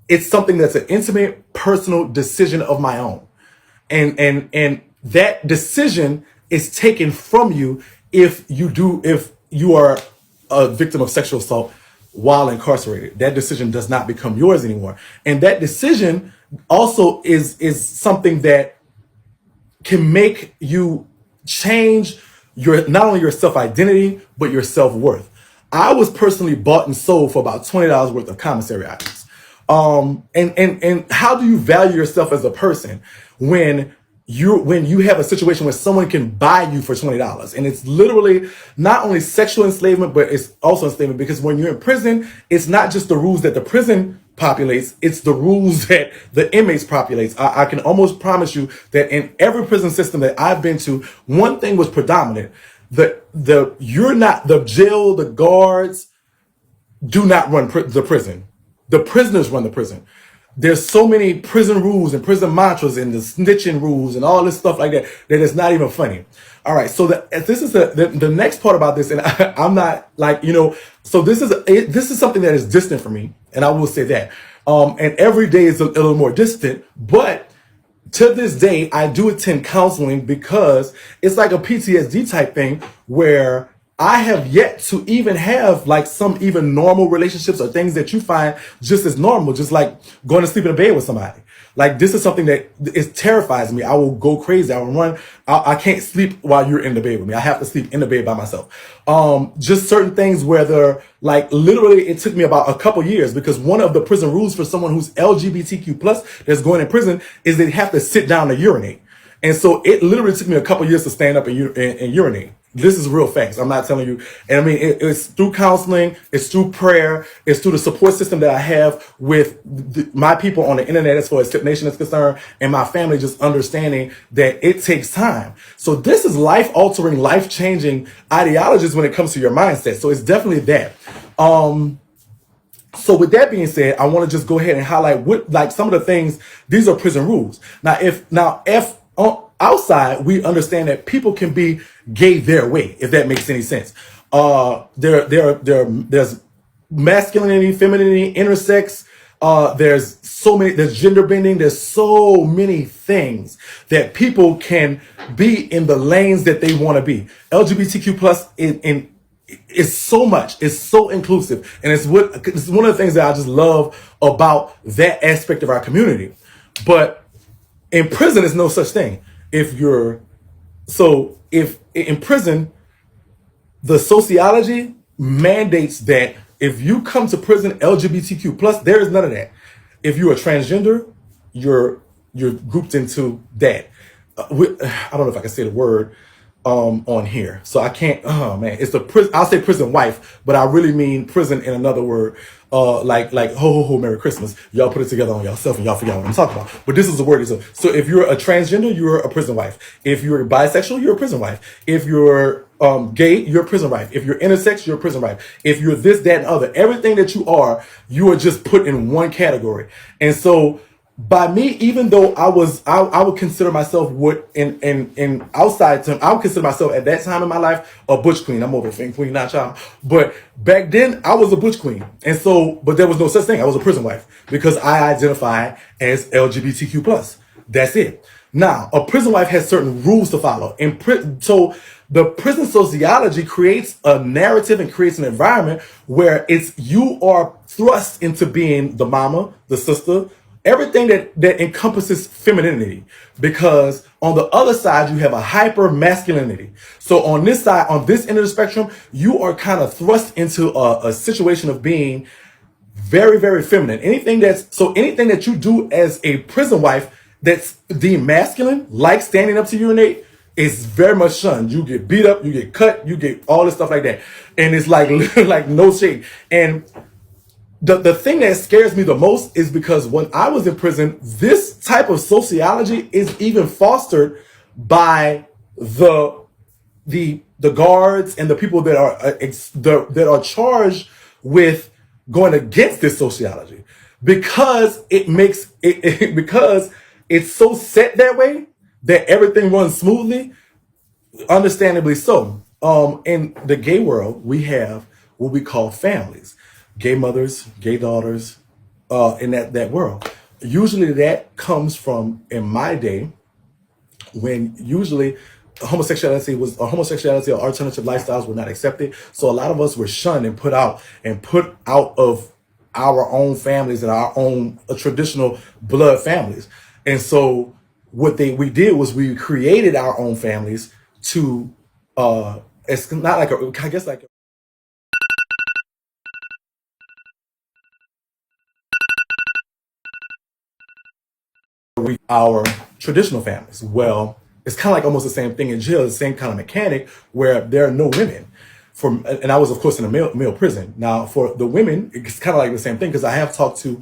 it's something that's an intimate, personal decision of my own. And that decision is taken from you if you are a victim of sexual assault while incarcerated. That decision does not become yours anymore. And that decision also is something that can make you change your not only your self-identity, but your self-worth. I was personally bought and sold for about $20 worth of commissary items. And how do you value yourself as a person when you have a situation where someone can buy you for $20? And it's literally not only sexual enslavement, but it's also enslavement, because when you're in prison, it's not just the rules that the prison populates, it's the rules that the inmates populates. I can almost promise you that in every prison system that I've been to, one thing was predominant. The jail, the guards do not run the prison. The prisoners run the prison. There's so many prison rules and prison mantras and the snitching rules and all this stuff like that that it's not even funny. All right, so this is the next part about this, and I'm not like, so this is something that is distant for me, and I will say that. And every day is a little more distant, but to this day, I do attend counseling because it's like a PTSD type thing where I have yet to even have like some even normal relationships or things that you find just as normal, just like going to sleep in a bed with somebody. Like, this is something that terrifies me. I will go crazy. I will run. I can't sleep while you're in the bed with me. I have to sleep in the bed by myself. Just certain things where they're like, literally it took me about a couple years, because one of the prison rules for someone who's LGBTQ plus that's going in prison is they have to sit down to urinate. And so it literally took me a couple years to stand up and urinate. This is real facts. I'm not telling you. And I mean, it's through counseling, it's through prayer, it's through the support system that I have with my people on the internet as far as Tip Nation is concerned, and my family just understanding that it takes time. So this is life-altering, life-changing ideologies when it comes to your mindset. So it's definitely that. So with that being said, I want to just go ahead and highlight what, like, some of the things. These are prison rules. Now, if outside, we understand that people can be gay their way, if that makes any sense. There's masculinity, femininity, intersex. There's gender bending. There's so many things that people can be in the lanes that they want to be. LGBTQ plus is so much. It's so inclusive, and it's one of the things that I just love about that aspect of our community. But in prison, there's no such thing. If in prison, the sociology mandates that if you come to prison LGBTQ plus, there is none of that. If you're a transgender, you're grouped into that. I don't know if I can say the word on here, so I can't. Oh man, it's the prison. I'll say prison wife, but I really mean prison in another word. Like ho ho ho, Merry Christmas. Y'all put it together on yourself and y'all forget what I'm talking about. But this is the word. So if you're a transgender, you're a prison wife. If you're bisexual, you're a prison wife. If you're gay, you're a prison wife. If you're intersex, you're a prison wife. If you're this, that, and other, everything that you are just put in one category. And so, by me, even though I would consider myself in outside term, I would consider myself at that time in my life a butch queen. I'm over a fin queen, not child. But back then I was a butch queen. And so, but there was no such thing. I was a prison wife because I identify as LGBTQ plus. That's it. Now, a prison wife has certain rules to follow. So the prison sociology creates a narrative and creates an environment where you are thrust into being the mama, the sister, everything that encompasses femininity, because on the other side, you have a hyper masculinity. So on this side, on this end of the spectrum, you are kind of thrust into a situation of being very, very feminine. Anything that you do as a prison wife that's deemed masculine, like standing up to urinate, is very much shunned. You get beat up, you get cut, you get all this stuff like that. And it's like, like no shade. And the thing that scares me the most is because when I was in prison, this type of sociology is even fostered by the guards and the people that are charged with going against this sociology, because because it's so set that way that everything runs smoothly. Understandably so. In the gay world, we have what we call families. Gay mothers, gay daughters, in that world. Usually that comes from, in my day, when usually homosexuality or alternative lifestyles were not accepted. So a lot of us were shunned and put out of our own families and our own traditional blood families. And so what we did was we created our own families to it's not like I guess like our traditional families. Well, it's kind of like almost the same thing in jail, the same kind of mechanic where there are no women. And I was, of course, in a male prison. Now, for the women, it's kind of like the same thing because I have talked to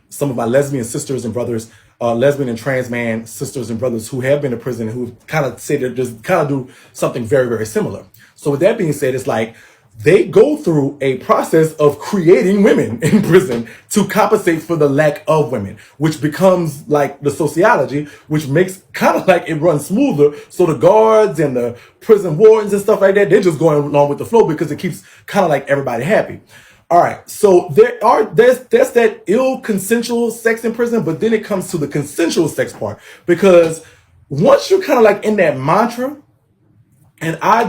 some of my lesbian sisters and brothers, lesbian and trans man sisters and brothers who have been to prison, who kind of say they just kind of do something very, very similar. So with that being said, it's like they go through a process of creating women in prison to compensate for the lack of women, which becomes like the sociology, which makes kind of like it runs smoother. So the guards and the prison wardens and stuff like that, they're just going along with the flow because it keeps kind of like everybody happy. All right, so there's that ill consensual sex in prison, but then it comes to the consensual sex part, because once you're kind of like in that mantra. And I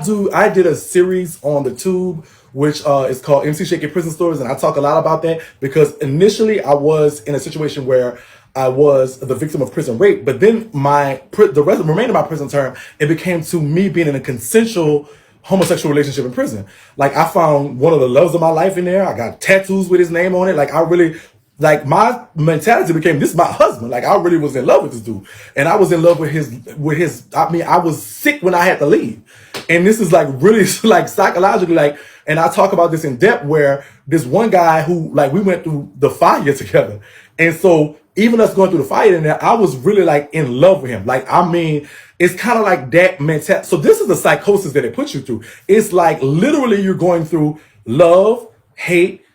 did a series on the tube, which is called McShakie Prison Stories. And I talk a lot about that because initially I was in a situation where I was the victim of prison rape. But then the remainder of my prison term, it became to me being in a consensual homosexual relationship in prison. Like I found one of the loves of my life in there. I got tattoos with his name on it. Like I really, like my mentality became, this is my husband. Like I really was in love with this dude. And I was in love with his, I mean, I was sick when I had to leave. And this is like really like psychologically, like, and I talk about this in depth where this one guy who, like, we went through the fire together. And so even us going through the fire in there, I was really like in love with him. Like, I mean, it's kind of like that mentality. So this is the psychosis that it puts you through. It's like literally you're going through love, hate,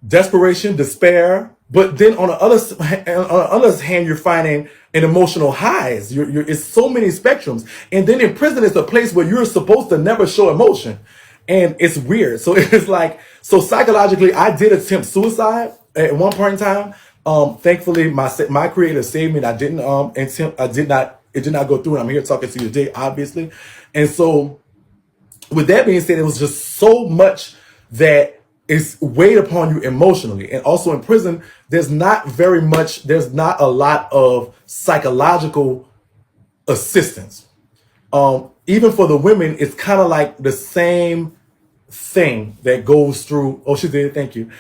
desperation, despair, but then on the other hand, you're finding an emotional highs. It's so many spectrums, and then in prison, it's a place where you're supposed to never show emotion, and it's weird. So it's like, so psychologically, I did attempt suicide at one point in time. Thankfully, my creator saved me, and I didn't attempt. It did not go through. And I'm here talking to you today, obviously, and so with that being said, it was just so much that it's weighed upon you emotionally. And also in prison, there's not a lot of psychological assistance. Even for the women, it's kind of like the same thing that goes through. Oh, she did. Thank you.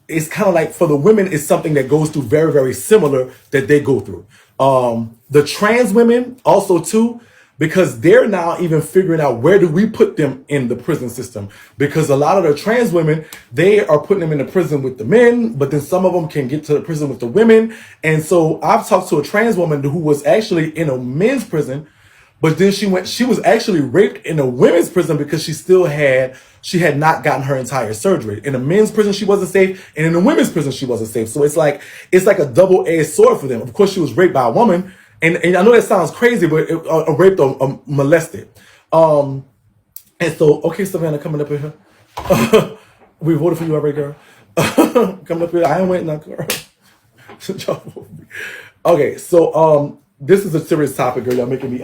It's kind of like for the women, it's something that goes through very, very similar that they go through. The trans women also too, because they're now even figuring out where do we put them in the prison system, because a lot of the trans women, they are putting them in the prison with the men, but then some of them can get to the prison with the women. And so I've talked to a trans woman who was actually in a men's prison, but then she was actually raped in a women's prison because she had not gotten her entire surgery. In a men's prison, she wasn't safe, and in a women's prison, she wasn't safe. So it's like a double-edged sword for them. Of course, she was raped by a woman, and I know that sounds crazy, but raped or molested. And so, okay, Savannah, coming up here. We voted for you already, girl. Coming up here, I ain't waiting on girl. Okay, so this is a serious topic, girl. Y'all making me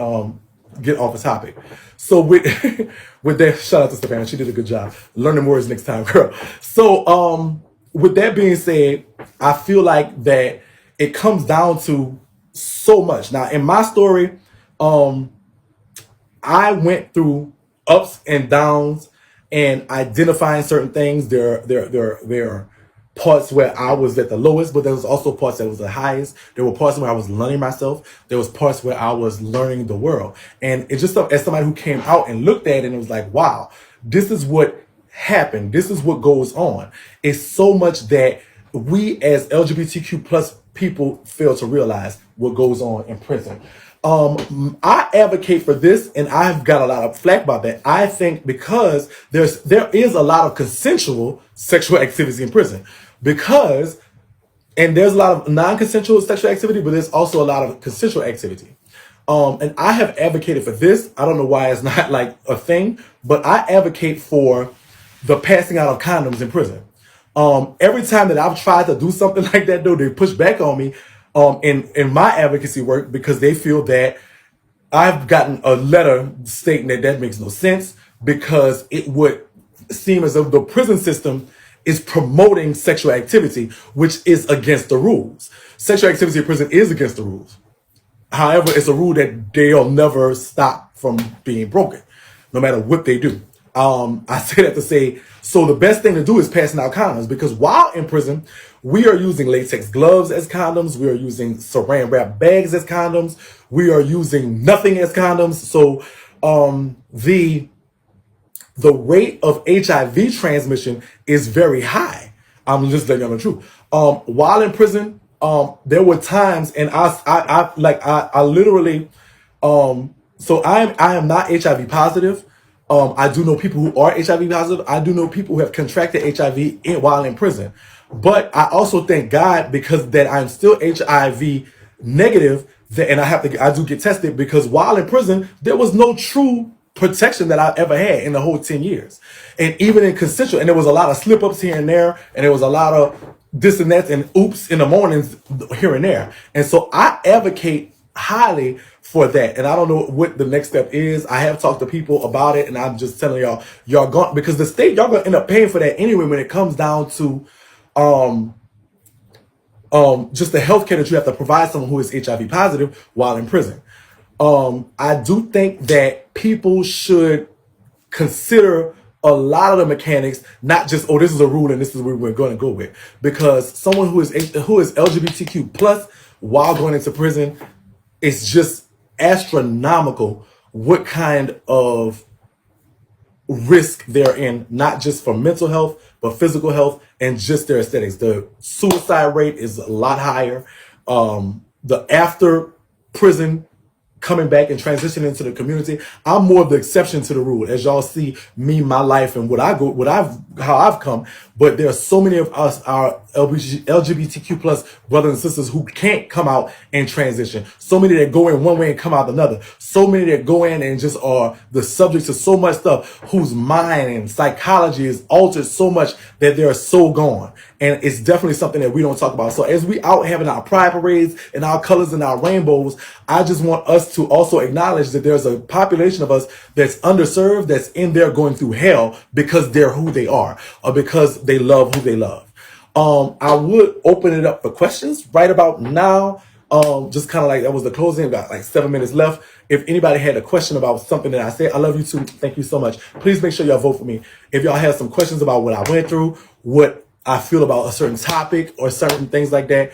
get off the topic. So with that, shout out to Savannah. She did a good job. Learning words next time, girl. So with that being said, I feel like that it comes down to so much. Now, in my story, I went through ups and downs and identifying certain things. There are parts where I was at the lowest, but there was also parts that was the highest. There were parts where I was learning myself. There was parts where I was learning the world. And it's just as somebody who came out and looked at it and it was like, wow, this is what happened. This is what goes on. It's so much that we as LGBTQ plus people fail to realize what goes on in prison. I advocate for this, and I've got a lot of flack about that. I think because there is a lot of consensual sexual activity in prison, and there's a lot of non-consensual sexual activity, but there's also a lot of consensual activity. And I have advocated for this. I don't know why it's not like a thing, but I advocate for the passing out of condoms in prison. Every time that I've tried to do something like that, though, they push back on me in my advocacy work because they feel that I've gotten a letter stating that that makes no sense because it would seem as if the prison system is promoting sexual activity, which is against the rules. Sexual activity in prison is against the rules. However, it's a rule that they'll never stop from being broken, no matter what they do. I say that to say, so the best thing to do is passing out condoms because while in prison, we are using latex gloves as condoms. We are using saran wrap bags as condoms. We are using nothing as condoms. So the rate of HIV transmission is very high. I'm just letting you know the truth. While in prison, there were times, and I literally, so I am not HIV positive. I do know people who are HIV positive. I do know people who have contracted HIV while in prison. But I also thank God because that I'm still HIV negative, and I do get tested because while in prison, there was no true protection that I've ever had in the whole 10 years. And even in consensual, and there was a lot of slip ups here and there, and there was a lot of this and that and oops in the mornings here and there. And so I advocate highly for that. And I don't know what the next step is. I have talked to people about it, and I'm just telling y'all going, because the state, y'all gonna end up paying for that anyway when it comes down to just the healthcare that you have to provide someone who is HIV positive while in prison. I do think that people should consider a lot of the mechanics, not just, oh, this is a rule and this is what we're going to go with. Because someone who is LGBTQ plus while going into prison, it's just astronomical what kind of risk they're in, not just for mental health, but physical health and just their aesthetics. The suicide rate is a lot higher. The after prison coming back and transitioning into the community, I'm more of the exception to the rule. As y'all see me, my life, and how I've come. But there are so many of us, our LGBTQ plus brothers and sisters who can't come out and transition. So many that go in one way and come out another. So many that go in and just are the subjects to so much stuff, whose mind and psychology is altered so much that they're so gone. And it's definitely something that we don't talk about. So as we out having our pride parades and our colors and our rainbows, I just want us to also acknowledge that there's a population of us that's underserved, that's in there going through hell because they're who they are or because they love who they love. I would open it up for questions right about now. Just kind of like that was the closing, got like 7 minutes left. If anybody had a question about something that I said, I love you too. Thank you so much. Please make sure y'all vote for me. If y'all have some questions about what I went through, what I feel about a certain topic or certain things like that,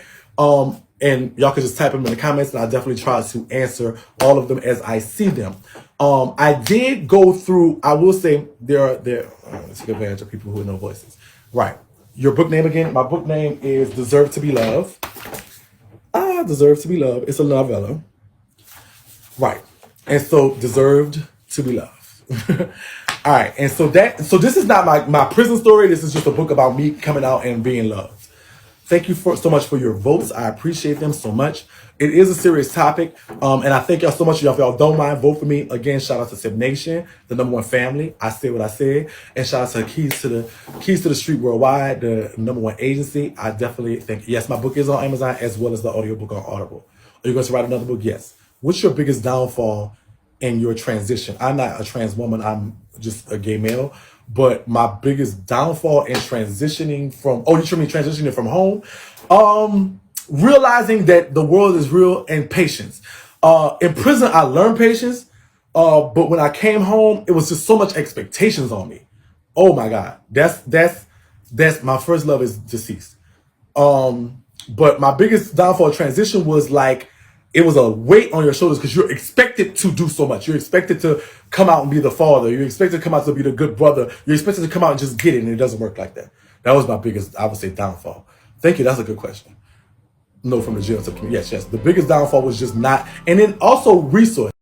and y'all can just type them in the comments, and I'll definitely try to answer all of them as I see them. I did go through, I will say let's take advantage of people who know voices. Right. Your book name again? My book name is Deserve to Be Loved. Deserve to Be Loved. It's a novella. Right. And so Deserved to Be Loved. All right. And so this is not my prison story. This is just a book about me coming out and being loved. Thank you so much for your votes. I appreciate them so much. It is a serious topic. And I thank y'all so much. If y'all don't mind, vote for me. Again, shout out to Sip Nation, the #1 family. I said what I said. And shout out to Keys to the Street Worldwide, the #1 agency. I definitely think, yes, my book is on Amazon as well as the audiobook on Audible. Are you going to write another book? Yes. What's your biggest downfall in your transition? I'm not a trans woman. I'm just a gay male. But my biggest downfall in transitioning from, transitioning from home, realizing that the world is real and patience. In prison, I learned patience. But when I came home, it was just so much expectations on me. Oh my God. That's my first love is deceased. But my biggest downfall transition was like, it was a weight on your shoulders because you're expected to do so much. You're expected to come out and be the father. You're expected to come out to be the good brother. You're expected to come out and just get it, and it doesn't work like that. That was my biggest, I would say, downfall. Thank you. That's a good question. No, from the jail to community. Yes. The biggest downfall was just not, and then also resource.